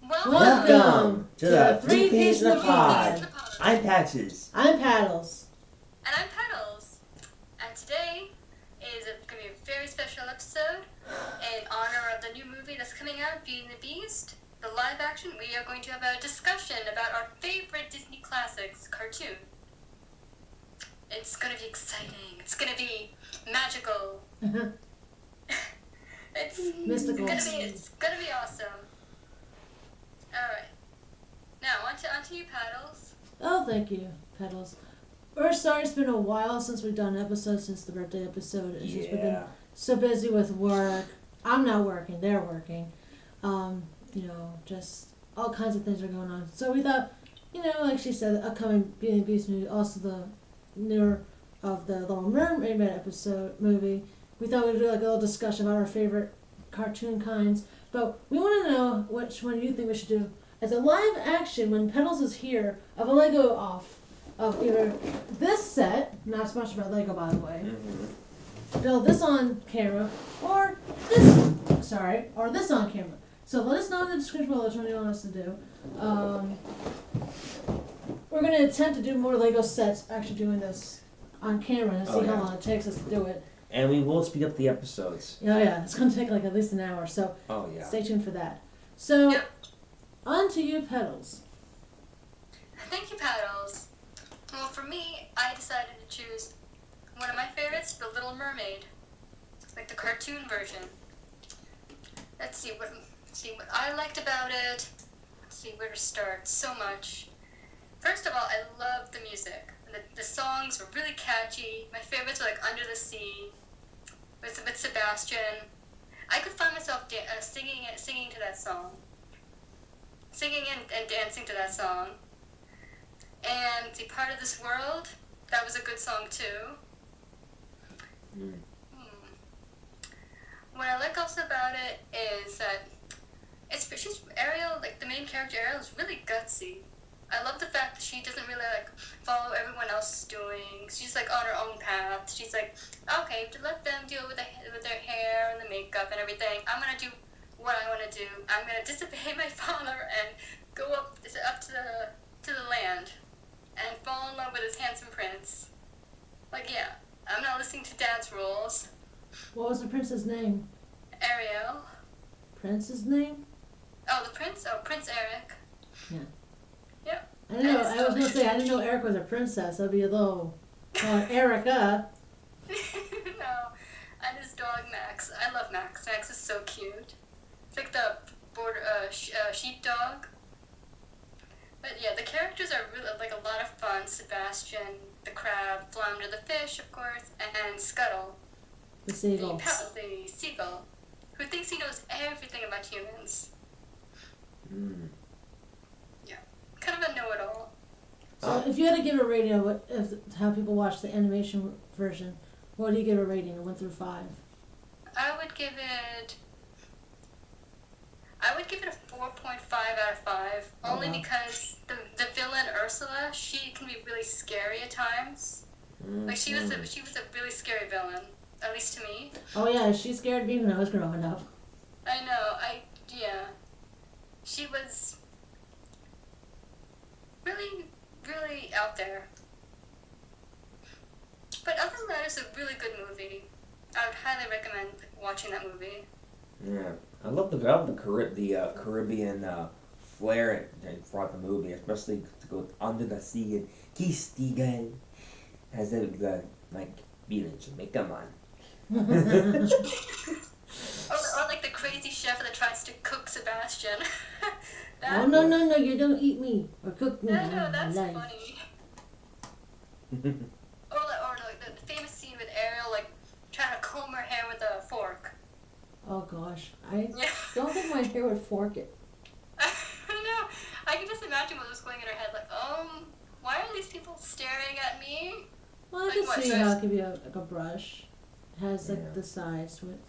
Welcome to the Three Peas in the Pod. I'm Patches. I'm Paddles. And I'm Petals. And today is going to be a very special episode in honor of the new movie that's coming out, Beauty and the Beast, the live action. We are going to have a discussion about our favorite Disney classics cartoon. It's going to be exciting. It's going to be magical. It's mystical. It's going to be awesome. All right. Now, on to you, Paddles. Oh, thank you, Petals. We're sorry it's been a while since we've done an episode since the birthday episode. It's just we've been so busy with work. I'm not working. They're working. Just all kinds of things are going on. So we thought, like she said, the upcoming Beauty and the Beast movie, also the newer of the Little Mermaid movie. We thought we'd do like a little discussion about our favorite cartoon kinds. But we want to know which one you think we should do as a live action when Petals is here of a Lego off of either this set, not so much about Lego by the way, build this on camera, or this on camera. So let us know in the description below which one you want us to do. We're going to attempt to do more Lego sets actually doing this on camera and see how long it takes us to do it. And we will speed up the episodes. Oh yeah, it's going to take like at least an hour, so stay tuned for that. So, on to you, Petals. Thank you, Paddles. Well, for me, I decided to choose one of my favorites, The Little Mermaid. Like the cartoon version. Let's see what I liked about it. Let's see where to start. So much. First of all, I love the music. The songs were really catchy. My favorites were like Under the Sea with Sebastian. I could find myself singing to that song. Singing and dancing to that song. And The Part of This World, that was a good song too. What I like also about it is that she's Ariel, like the main character Ariel, is really gutsy. I love the fact that she doesn't really like follow everyone else's doing. She's like on her own path. She's like, okay, to let them deal with their hair and the makeup and everything. I'm gonna do what I want to do. I'm gonna disobey my father and go up to the land and fall in love with his handsome prince. Like, yeah, I'm not listening to Dad's rules. What was the prince's name? Ariel. Prince's name? Oh, the prince? Oh, Prince Eric. Yeah. Yep. I don't know. I was going to say, I didn't know Eric was a princess. That'd be a little... Erica. No. And his dog, Max. I love Max. Max is so cute. It's like the sheepdog. But yeah, the characters are really like a lot of fun. Sebastian, the crab, Flounder the fish, of course, and Scuttle. The seagull. The seagull, who thinks he knows everything about humans. Yeah, kind of a know-it-all. So if you had to give a rating of how people watch the animation version, what do you give a rating of 1 through 5? I would give it a 4.5 out of 5, only because the villain Ursula, she can be really scary at times. Like she was a really scary villain, at least to me. Oh yeah, she scared me when I was growing up. I know, she was really, really out there. But other than that, it's a really good movie. I would highly recommend watching that movie. Yeah, I love the Caribbean flair throughout the movie, especially to go under the sea and kiss the guy, as if like being in Jamaica, man. Or like the crazy chef that tries to cook Sebastian. Oh no, you don't eat me or cook me. No, that's funny. or like the famous scene with Ariel like trying to comb her hair with a fork. Oh gosh, I don't think my hair would fork it. I know. I can just imagine what was going in her head. Like, why are these people staring at me? Well, I can see how it could be like a brush. It has like the sides to it.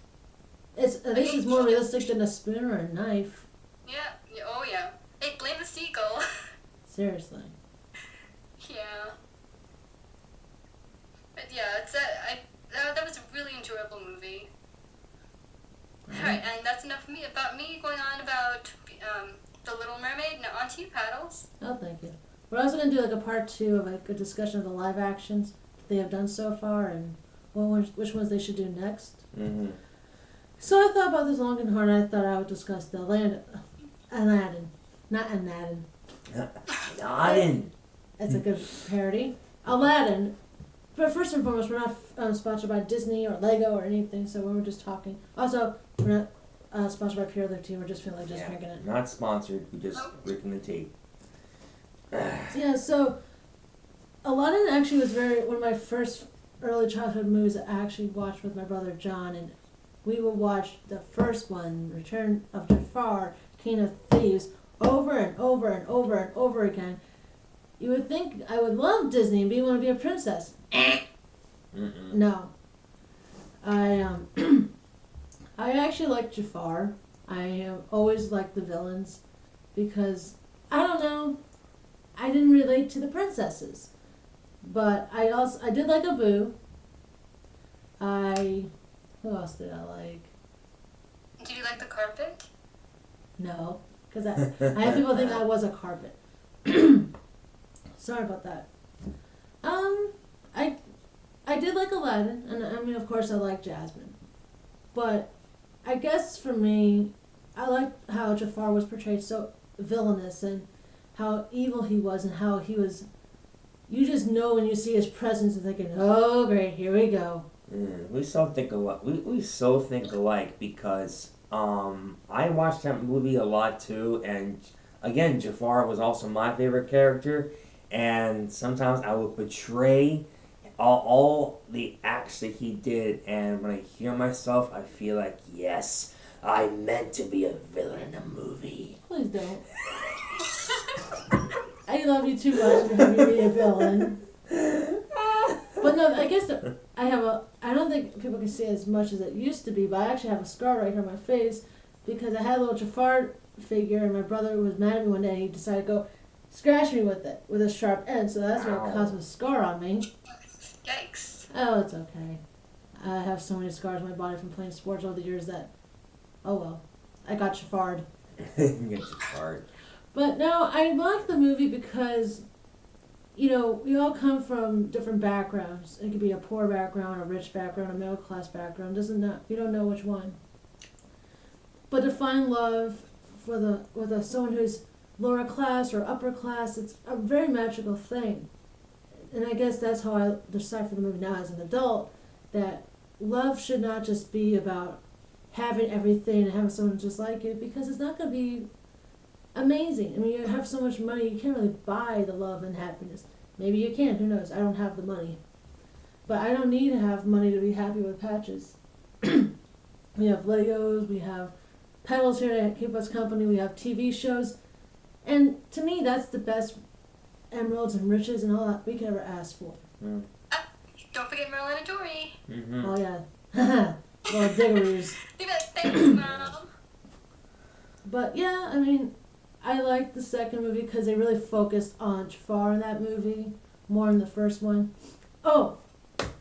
At least it's more realistic than a spoon or a knife. Yeah. Oh yeah. Hey, blame the seagull. Seriously. Yeah. But yeah, that was a really enjoyable movie. Alright, and that's enough of me. About me, going on about The Little to you, Paddles. Oh, thank you. We're also gonna do like a part 2 of like a discussion of the live actions that they have done so far and which ones they should do next. Mm-hmm. So I thought about this long and hard, and I thought I would discuss the Aladdin, not Aladdin. Aladdin. That's a good parody. Aladdin. But first and foremost, we're not sponsored by Disney or Lego or anything, so we were just talking. Also, we're not sponsored by Pure 13. We're just feeling like just drinking it. Not sponsored. We just drinking the tea. Yeah. So Aladdin actually was one of my first early childhood movies that I actually watched with my brother John, and we would watch the first one, Return of Jafar, King of Thieves, over and over and over and over again. You would think I would love Disney and want to be a princess. Mm-mm. No. I I actually like Jafar. I always liked the villains because I don't know, I didn't relate to the princesses. But I did like Abu. Who else did I like? Did you like the carpet? No, because I had people think I was a carpet. Sorry about that. I did like Aladdin, and I mean, of course, I like Jasmine. But I guess for me, I liked how Jafar was portrayed so villainous and how evil he was and how he was. You just know when you see his presence and thinking, oh great, here we go. We so think alike. We so think alike because I watched that movie a lot too, and again, Jafar was also my favorite character, and sometimes I would betray all the acts that he did, and when I hear myself, I feel like, yes, I meant to be a villain in a movie. Please don't. I love you too much to have you be a villain. But no, I guess I don't think people can see it as much as it used to be, but I actually have a scar right here on my face because I had a little Jafar figure and my brother was mad at me one day and he decided to go scratch me with it, with a sharp end, so that's what caused a scar on me. Yikes. Oh, it's okay. I have so many scars on my body from playing sports over the years that, oh well, I got Jafar'd. Get Jafar. But no, I like the movie because, you know, we all come from different backgrounds. It could be a poor background, a rich background, a middle class background. You don't know which one. But to find love with someone who's lower class or upper class, it's a very magical thing. And I guess that's how I decide for the movie now as an adult, that love should not just be about having everything and having someone just like you, because it's not going to be amazing. I mean, you have so much money, you can't really buy the love and happiness. Maybe you can, who knows? I don't have the money. But I don't need to have money to be happy with Patches. We have Legos, we have pedals here to keep us company, we have TV shows. And to me, that's the best emeralds and riches and all that we could ever ask for. Mm. Don't forget Merlin and Dory. Mm-hmm. Oh, yeah. Little diggeroos. Be like, thanks, Mom. But yeah, I mean, I liked the second movie because they really focused on Jafar in that movie more than the first one. Oh,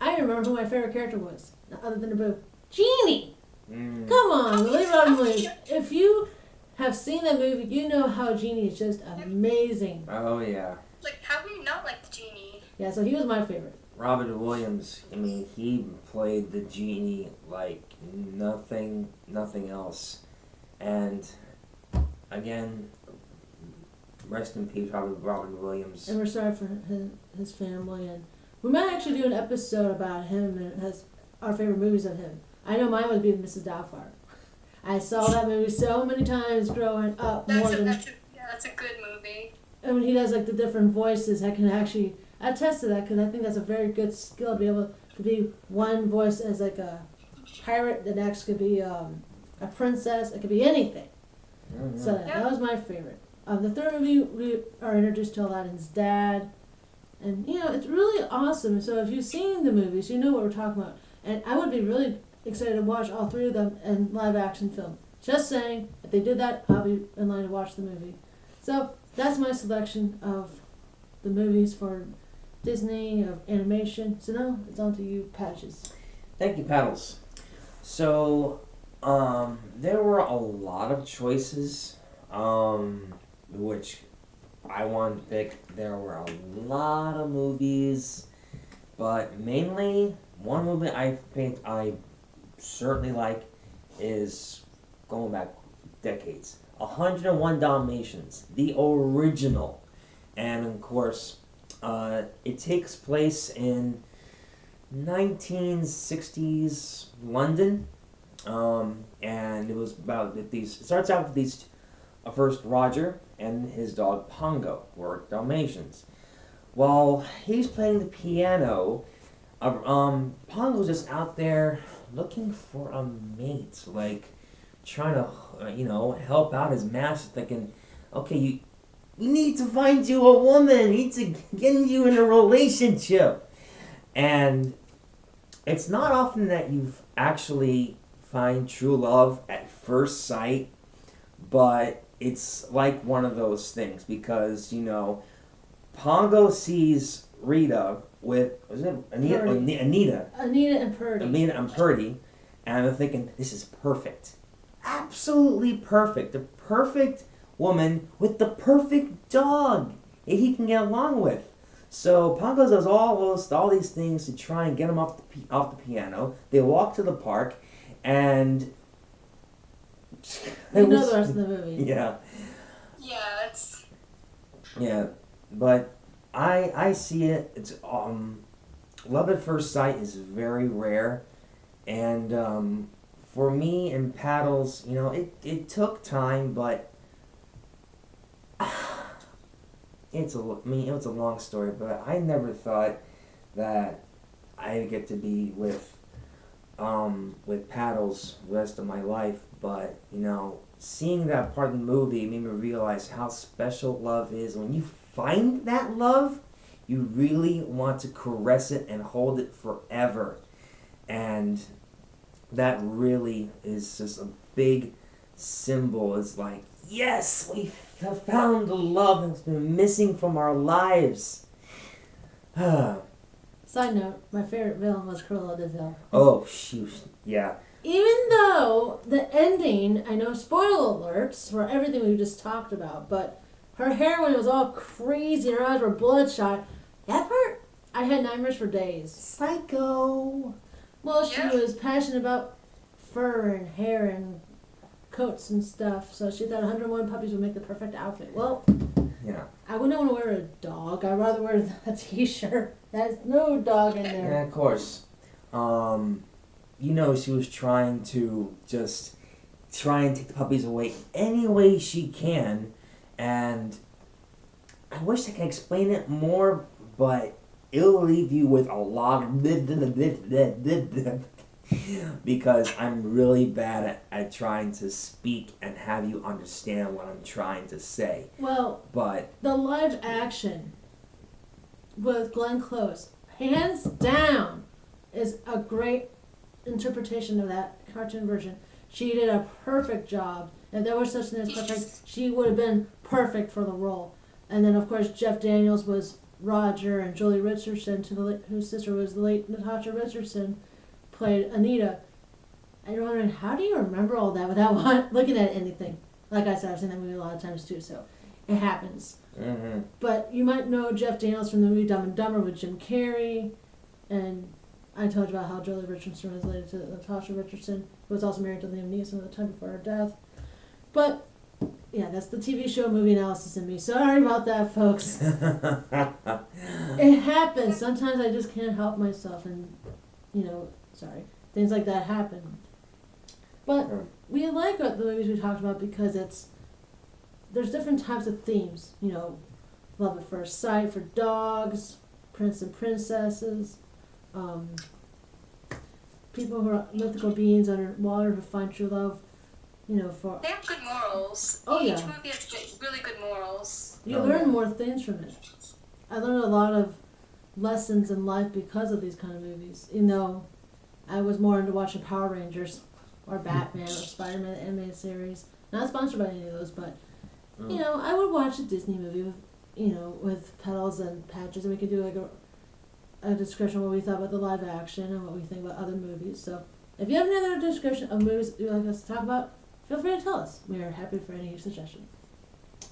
I remember who my favorite character was, other than Abu. Genie! Mm. Come on, Willie Robin Williams. If you have seen that movie, you know how Genie is just amazing. Oh yeah. Like, how do you not like the genie? Yeah, so he was my favorite. Robin Williams, I mean, he played the genie like nothing else. And again, rest in peace, Robin Williams. And we're sorry for his family. And we might actually do an episode about him and our favorite movies of him. I know mine would be Mrs. Doubtfire. I saw that movie so many times growing up. That's a good movie. And when he does like the different voices, I can actually attest to that because I think that's a very good skill to be able to be one voice as like a pirate, the next could be a princess, it could be anything. Mm-hmm. So that was my favorite. The third movie, we are introduced to Aladdin's dad, and you know it's really awesome. So if you've seen the movies, you know what we're talking about. And I would be really excited to watch all three of them in live action film. Just saying, if they did that, I'll be in line to watch the movie. So that's my selection of the movies for Disney, of animation. So now it's on to you, Patches. Thank you, Paddles. So, there were a lot of choices, which I wanted to pick, there were a lot of movies, but mainly one movie I certainly like is going back decades. 101 Dalmatians, the original, and of course, it takes place in 1960s London, and it was about these. It starts out with these. First, Roger and his dog Pongo were Dalmatians. While he's playing the piano, Pongo's just out there looking for a mate, like trying to, help out his master, thinking, okay, we need to find you a woman. We need to get you in a relationship. And it's not often that you actually find true love at first sight, but it's like one of those things because, Pongo sees Rita with, was it Anita? Purdy. Anita. Anita and Purdy. Anita and Purdy. And I'm thinking, this is perfect. Absolutely perfect. The perfect woman with the perfect dog that he can get along with. So Pongo does all these things to try and get him off the piano. They walk to the park, and You know the rest of the movie. Yeah, Yeah, it's yeah, but I see it. It's love at first sight is very rare, and for me and Paddles, it took time, but it was a long story, but I never thought that I'd get to be with Paddles the rest of my life. But seeing that part of the movie made me realize how special love is. When you find that love, you really want to caress it and hold it forever, and that really is just a big symbol. It's like, yes, we have found the love that's been missing from our lives. Side note, my favorite villain was Cruella de Vil. Oh, shoot. Yeah. Even though the ending, I know spoiler alerts for everything we just talked about, but her hair when it was all crazy and her eyes were bloodshot, that part, I had nightmares for days. Psycho. Well, she Yeah. was passionate about fur and hair and coats and stuff, so she thought 101 puppies would make the perfect outfit. Well, Yeah. I wouldn't want to wear a dog. I'd rather wear a t-shirt. There's no dog in there. Yeah, of course. She was trying to just try and take the puppies away any way she can, and I wish I could explain it more, but it'll leave you with a lot of because I'm really bad at trying to speak and have you understand what I'm trying to say. Well, But the live action with Glenn Close, hands down, is a great interpretation of that cartoon version. She did a perfect job. If there was such thing as perfect, she would have been perfect for the role. And then, of course, Jeff Daniels was Roger, and Jolie Richardson, whose sister was the late Natasha Richardson, played Anita. And you're wondering, how do you remember all that without looking at anything? Like I said, I've seen that movie a lot of times too, so it happens. mm-hmm. But you might know Jeff Daniels from the movie Dumb and Dumber with Jim Carrey, and I told you about how Jolie Richardson was related to Natasha Richardson, who was also married to Liam Neeson at the time before her death. But yeah, that's the TV show movie analysis in me. Sorry about that, folks. It happens. Sometimes I just can't help myself, and things like that happen. But we like the movies we talked about because there's different types of themes. Love at first sight for dogs, prince and princesses, people who are mythical beings underwater who find true love. For they have good morals. Oh, Each yeah. movie has really good morals. you Oh, learn yeah. more things from it. I learned a lot of lessons in life because of these kind of movies. I was more into watching Power Rangers or Batman or Spider-Man the animated series. Not sponsored by any of those, but I would watch a Disney movie with petals and patches, and we could do like a description of what we thought about the live action and what we think about other movies. So if you have any other description of movies you'd like us to talk about, feel free to tell us. We are happy for any suggestions.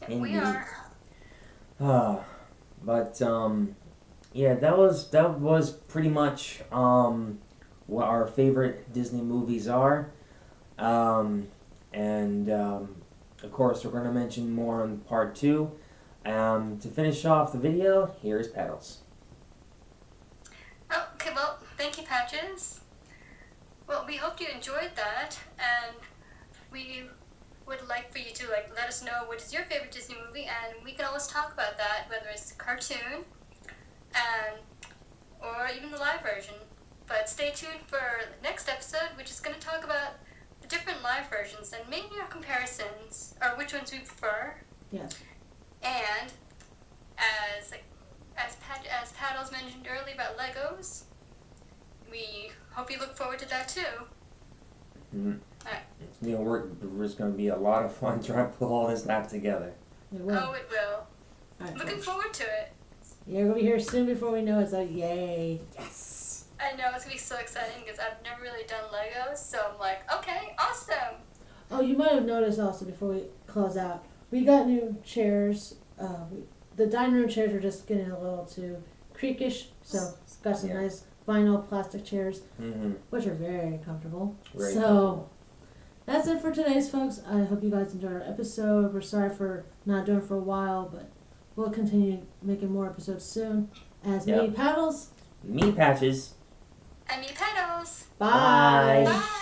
We Indeed. are. But yeah, that was pretty much what our favorite Disney movies are. And of course, we're going to mention more in part two. To finish off the video, here's Petals. Oh, okay, well, thank you, Patches. Well, we hope you enjoyed that, and we would like for you to let us know what is your favorite Disney movie, and we can always talk about that, whether it's a cartoon, and or even the live version. But stay tuned for the next episode, which is going to talk about the different live versions and maybe our comparisons, or which ones we prefer. Yes. And as Paddles mentioned earlier about Legos, we hope you look forward to that too. Mm-hmm. Alright. You know, there's going to be a lot of fun trying to put all this back together. It will. Oh, it will. Alright, Looking folks. forward to it. Yeah, we'll be here soon before we know it, so yay. Yes! I know it's gonna be so exciting because I've never really done Legos, so I'm like, okay, awesome. Oh, you might have noticed also before we close out, we got new chairs. The dining room chairs are just getting a little too creakish, so got some Yeah. nice vinyl plastic chairs, Mm-hmm. which are very comfortable. Very so comfortable. that's it for today's, folks. I hope you guys enjoyed our episode. We're sorry for not doing it for a while, but we'll continue making more episodes soon. As me, Yep. Paddles. Me, Patches. And me, Petals. Bye. Bye. Bye.